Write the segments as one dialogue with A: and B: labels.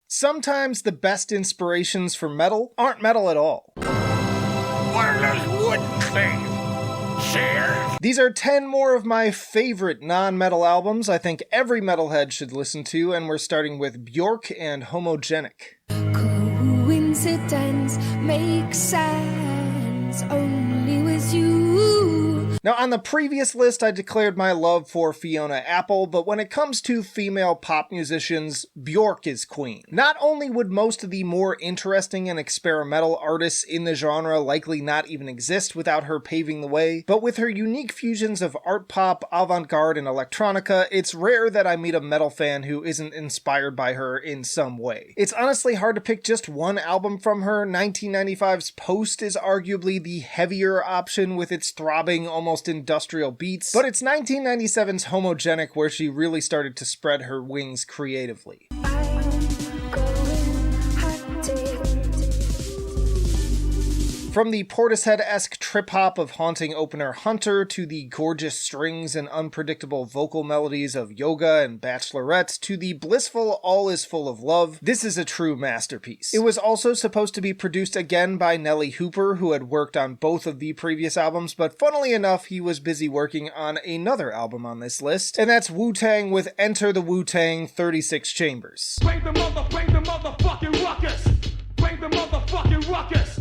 A: Sometimes the best inspirations for metal aren't metal at all.
B: What are those wooden things? Chairs?
A: These are 10 more of my favorite non-metal albums I think every metalhead should listen to, and we're starting with Bjork and Homogenic.
C: Coincidence makes sense only with you.
A: Now, on the previous list, I declared my love for Fiona Apple, but when it comes to female pop musicians, Bjork is queen. Not only would most of the more interesting and experimental artists in the genre likely not even exist without her paving the way, but with her unique fusions of art pop, avant-garde, and electronica, it's rare that I meet a metal fan who isn't inspired by her in some way. It's honestly hard to pick just one album from her. 1995's Post is arguably the heavier option with its throbbing, almost industrial beats, but it's 1997's Homogenic where she really started to spread her wings creatively. From the Portishead-esque trip-hop of haunting opener Hunter to the gorgeous strings and unpredictable vocal melodies of Yoga and Bachelorette to the blissful All Is Full of Love, this is a true masterpiece. It was also supposed to be produced again by Nelly Hooper, who had worked on both of the previous albums, but funnily enough, he was busy working on another album on this list, and that's Wu-Tang with Enter the Wu-Tang 36 Chambers.
D: Bring the motherfucking ruckus! Bring the motherfucking ruckus!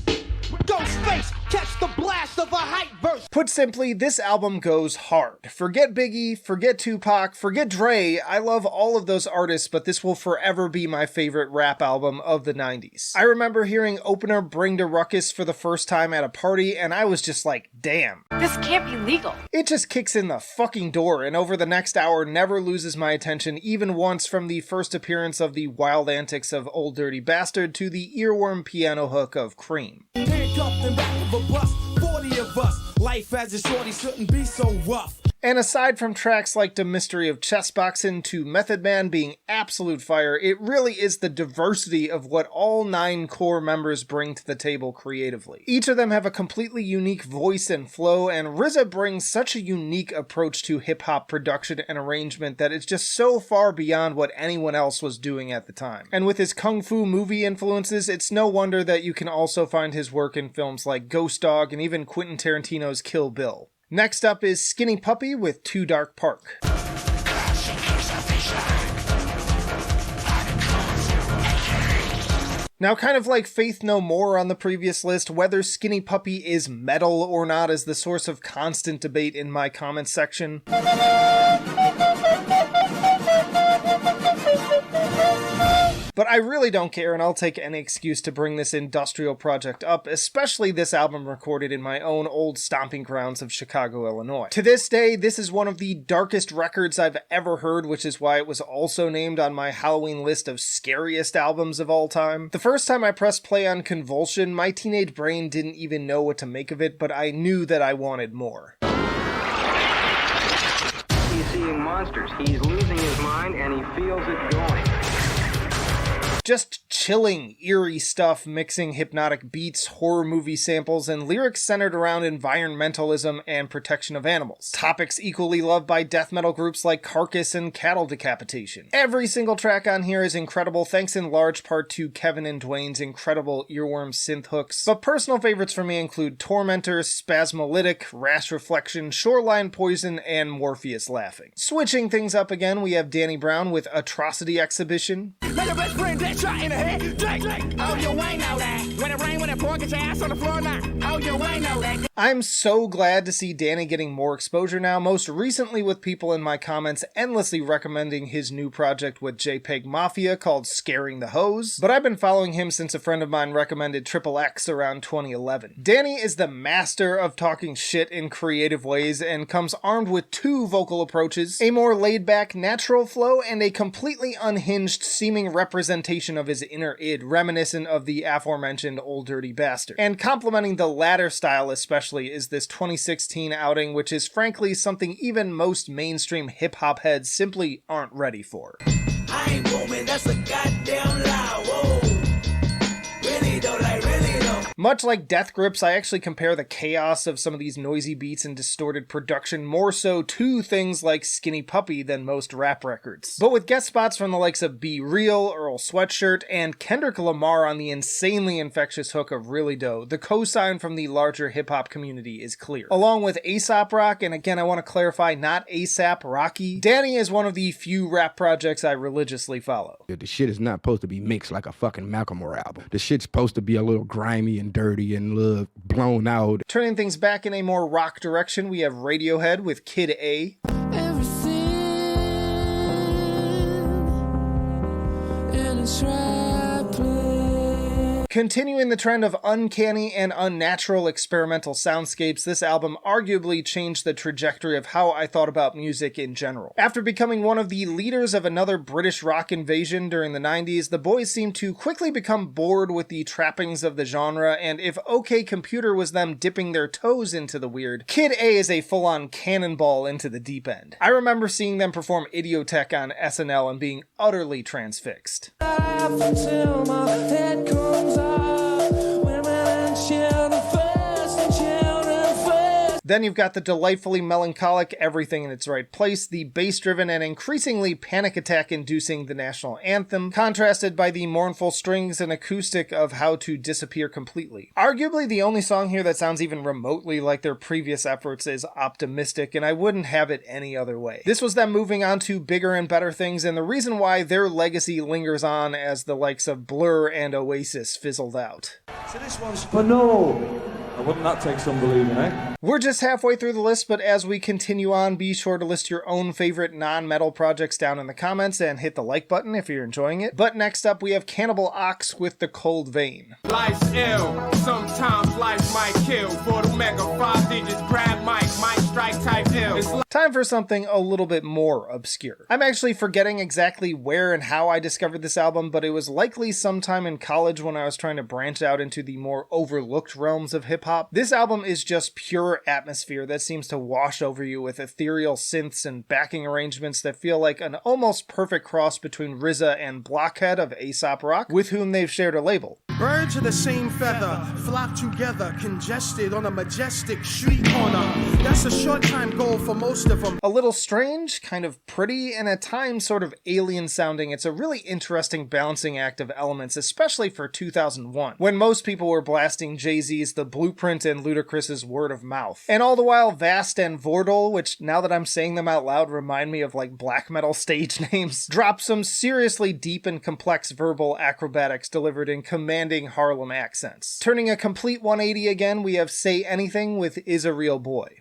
D: Ghostface, catch the blast of a hype verse.
A: Put simply, this album goes hard. Forget Biggie, forget Tupac, forget Dre. I love all of those artists, but this will forever be my favorite rap album of the 90s. I remember hearing opener Bring the Ruckus for the first time at a party, and I was just like, damn.
E: This can't be legal.
A: It just kicks in the fucking door, and over the next hour never loses my attention even once, from the first appearance of the wild antics of Old Dirty Bastard to the earworm piano hook of Cream.
D: Handcuffed in back of a bus, 40 of us. Life as a shorty shouldn't be so rough.
A: And aside from tracks like The Mystery of Chessboxin' to Method Man being absolute fire, it really is the diversity of what all 9 core members bring to the table creatively. Each of them have a completely unique voice and flow, and RZA brings such a unique approach to hip-hop production and arrangement that it's just so far beyond what anyone else was doing at the time. And with his kung fu movie influences, it's no wonder that you can also find his work in films like Ghost Dog and even Quentin Tarantino's Kill Bill. Next up is Skinny Puppy with Too Dark Park. Now, kind of like Faith No More on the previous list, whether Skinny Puppy is metal or not is the source of constant debate in my comments section. But I really don't care, and I'll take any excuse to bring this industrial project up, especially this album recorded in my own old stomping grounds of Chicago, Illinois. To this day, this is one of the darkest records I've ever heard, which is why it was also named on my Halloween list of scariest albums of all time. The first time I pressed play on Convulsion, my teenage brain didn't even know what to make of it, but I knew that I wanted more.
F: He's seeing monsters. He's losing his mind, and he feels it going.
A: Just chilling, eerie stuff mixing hypnotic beats, horror movie samples, and lyrics centered around environmentalism and protection of animals. Topics equally loved by death metal groups like Carcass and Cattle Decapitation. Every single track on here is incredible, thanks in large part to Kevin and Dwayne's incredible earworm synth hooks. But personal favorites for me include Tormentor, Spasmolytic, Rash Reflection, Shoreline Poison, and Morpheus Laughing. Switching things up again, we have Danny Brown with Atrocity Exhibition.
D: Like a best friend, that shot in the head. Drake, oh, you ain't know that. When it rain, when it pour, get your ass on the floor now. Oh, you ain't know that.
A: I'm so glad to see Danny getting more exposure now, most recently with people in my comments endlessly recommending his new project with JPEG Mafia called Scaring the Hose, but I've been following him since a friend of mine recommended Triple X around 2011. Danny is the master of talking shit in creative ways and comes armed with 2 vocal approaches, a more laid-back, natural flow, and a completely unhinged, seeming representation of his inner id, reminiscent of the aforementioned Old Dirty Bastard. And complementing the latter style especially is this 2016 outing, which is frankly something even most mainstream hip-hop heads simply aren't ready for.
D: I ain't booming, that's a goddamn lie, whoa. Really though, like really though.
A: Much like Death Grips, I actually compare the chaos of some of these noisy beats and distorted production more so to things like Skinny Puppy than most rap records. But with guest spots from the likes of Be Real, Earl Sweatshirt, and Kendrick Lamar on the insanely infectious hook of Really Dough, the cosign from the larger hip-hop community is clear. Along with A$AP Rock, and again I want to clarify, not ASAP Rocky, Danny is one of the few rap projects I religiously follow.
E: The shit is not supposed to be mixed like a fucking Macklemore album. The shit's supposed to be a little grimy and dirty and a little blown out.
A: Turning things back in a more rock direction, we have Radiohead with Kid A. Continuing the trend of uncanny and unnatural experimental soundscapes, this album arguably changed the trajectory of how I thought about music in general. After becoming one of the leaders of another British rock invasion during the 90s, the boys seemed to quickly become bored with the trappings of the genre, and if OK Computer was them dipping their toes into the weird, Kid A is a full-on cannonball into the deep end. I remember seeing them perform Idiotech on SNL and being utterly transfixed. Then you've got the delightfully melancholic Everything in Its Right Place, the bass-driven and increasingly panic attack-inducing The National Anthem, contrasted by the mournful strings and acoustic of How to Disappear Completely. Arguably the only song here that sounds even remotely like their previous efforts is Optimistic, and I wouldn't have it any other way. This was them moving on to bigger and better things, and the reason why their legacy lingers on as the likes of Blur and Oasis fizzled out.
G: So this one's for no. Wouldn't that take some believing, eh?
A: We're just halfway through the list, but as we continue on, be sure to list your own favorite non-metal projects down in the comments and hit the like button if you're enjoying it. But next up, we have Cannibal Ox with The Cold Vein.
H: Life's ill, sometimes life might kill. For the mega 5 digits, grab mic strike type ill.
A: Time for something a little bit more obscure. I'm actually forgetting exactly where and how I discovered this album, but it was likely sometime in college when I was trying to branch out into the more overlooked realms of hip-hop. This album is just pure atmosphere that seems to wash over you with ethereal synths and backing arrangements that feel like an almost perfect cross between RZA and Blockhead of A$AP Rock, with whom they've shared a label.
I: Birds of the same feather flock together, congested on a majestic street corner. That's a short time goal for most of them.
A: A little strange, kind of pretty, and at times sort of alien sounding, it's a really interesting balancing act of elements, especially for 2001, when most people were blasting Jay-Z's The Blueprint and Ludacris's Word of Mouth. And all the while Vast and Vordul, which now that I'm saying them out loud remind me of like black metal stage names, drop some seriously deep and complex verbal acrobatics delivered in commanding Harlem accents. Turning a complete 180 again, we have Say Anything with Is a Real Boy.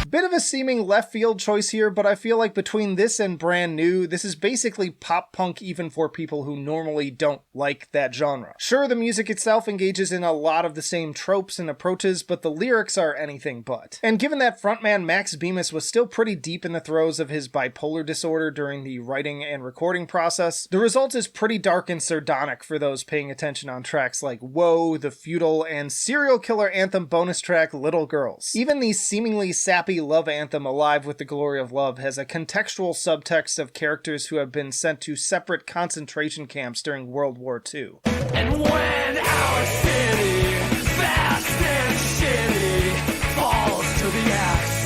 A: Bit of a seeming left field choice here, but I feel like between this and Brand New, this is basically pop punk even for people who normally don't like that genre. Sure, the music itself engages in a lot of the same tropes and approaches, but the lyrics are anything but. And given that frontman Max Bemis was still pretty deep in the throes of his bipolar disorder during the writing and recording process, the result is pretty dark and sardonic for those paying attention on tracks like Whoa, The Feudal, and serial killer anthem bonus track Little Girls. Even the seemingly sappy love anthem Alive with the Glory of Love has a contextual subtext of characters who have been sent to separate concentration camps during World War II.
H: And when our city, fast and shitty, falls to the axis.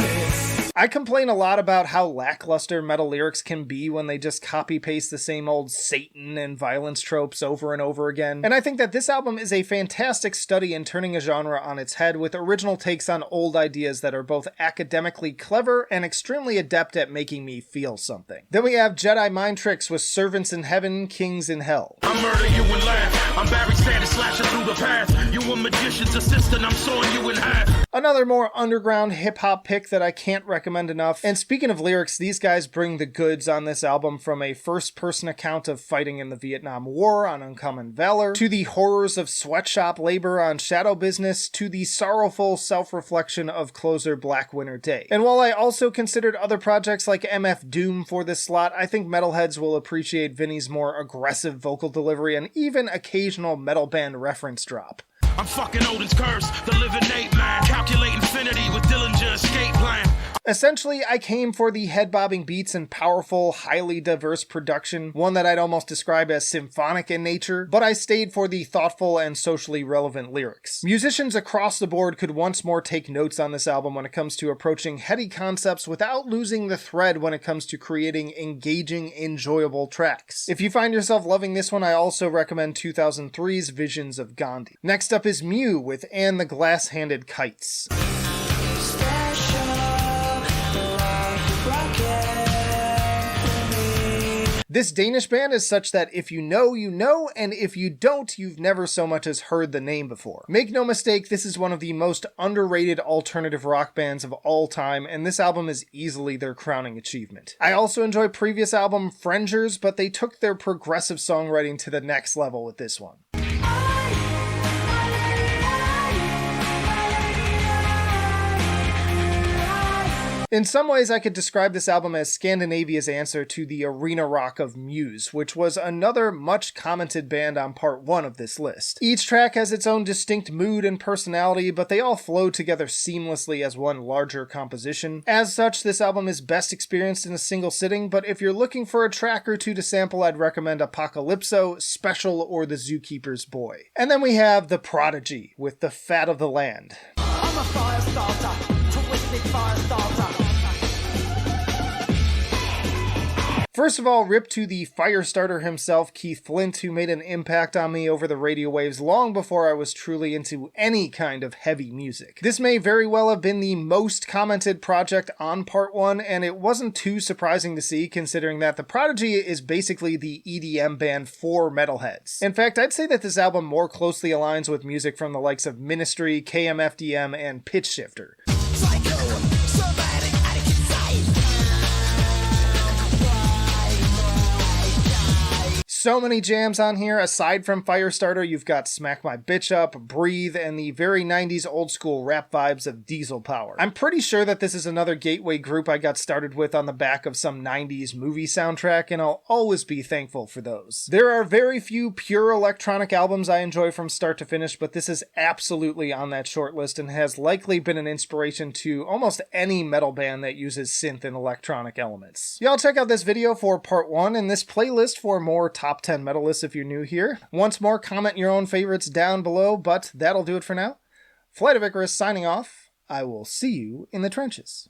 A: I complain a lot about how lackluster metal lyrics can be when they just copy-paste the same old Satan and violence tropes over and over again, and I think that this album is a fantastic study in turning a genre on its head with original takes on old ideas that are both academically clever and extremely adept at making me feel something. Then we have Jedi Mind Tricks with Servants in Heaven, Kings in Hell.
B: I murder you and laugh. I'm Barry Sanders slashing through the past. You a magician's assistant, I'm sawing you in half.
A: Another more underground hip-hop pick that I can't recommend enough. And speaking of lyrics, these guys bring the goods on this album, from a first-person account of fighting in the Vietnam War on Uncommon Valor, to the horrors of sweatshop labor on Shadow Business, to the sorrowful self-reflection of closer Black Winter Day. And while I also considered other projects like MF Doom for this slot, I think metalheads will appreciate Vinny's more aggressive vocal delivery and even occasional metal band reference drop.
B: I'm fucking Odin's curse, the living ape man. Calculate infinity with Dillinger escape plan.
A: Essentially, I came for the head-bobbing beats and powerful, highly diverse production, one that I'd almost describe as symphonic in nature, but I stayed for the thoughtful and socially relevant lyrics. Musicians across the board could once more take notes on this album when it comes to approaching heady concepts without losing the thread when it comes to creating engaging, enjoyable tracks. If you find yourself loving this one, I also recommend 2003's Visions of Gandhi. Next up is Mew with And the Glass-Handed Kites. This Danish band is such that if you know, you know, and if you don't, you've never so much as heard the name before. Make no mistake, this is one of the most underrated alternative rock bands of all time, and this album is easily their crowning achievement. I also enjoy previous album Frengers, but they took their progressive songwriting to the next level with this one. In some ways, I could describe this album as Scandinavia's answer to the arena rock of Muse, which was another much commented band on part 1 of this list. Each track has its own distinct mood and personality, but they all flow together seamlessly as one larger composition. As such, this album is best experienced in a single sitting, but if you're looking for a track or two to sample, I'd recommend Apocalypso, Special, or The Zookeeper's Boy. And then we have The Prodigy with The Fat of the Land.
H: I'm a fire starter, twisted fire starter.
A: First of all, rip to the fire starter himself, Keith Flint, who made an impact on me over the radio waves long before I was truly into any kind of heavy music. This may very well have been the most commented project on part 1, and it wasn't too surprising to see considering that The Prodigy is basically the EDM band for metalheads. In fact, I'd say that this album more closely aligns with music from the likes of Ministry, KMFDM, and Pitch Shifter. So many jams on here. Aside from Firestarter, you've got Smack My Bitch Up, Breathe, and the very 90s old school rap vibes of Diesel Power. I'm pretty sure that this is another gateway group I got started with on the back of some 90s movie soundtrack, and I'll always be thankful for those. There are very few pure electronic albums I enjoy from start to finish, but this is absolutely on that short list and has likely been an inspiration to almost any metal band that uses synth and electronic elements. Y'all check out this video for part 1 and this playlist for more top 10 metal lists if you're new here. Once more, comment your own favorites down below, but that'll do it for now. Flight of Icarus signing off. I will see you in the trenches.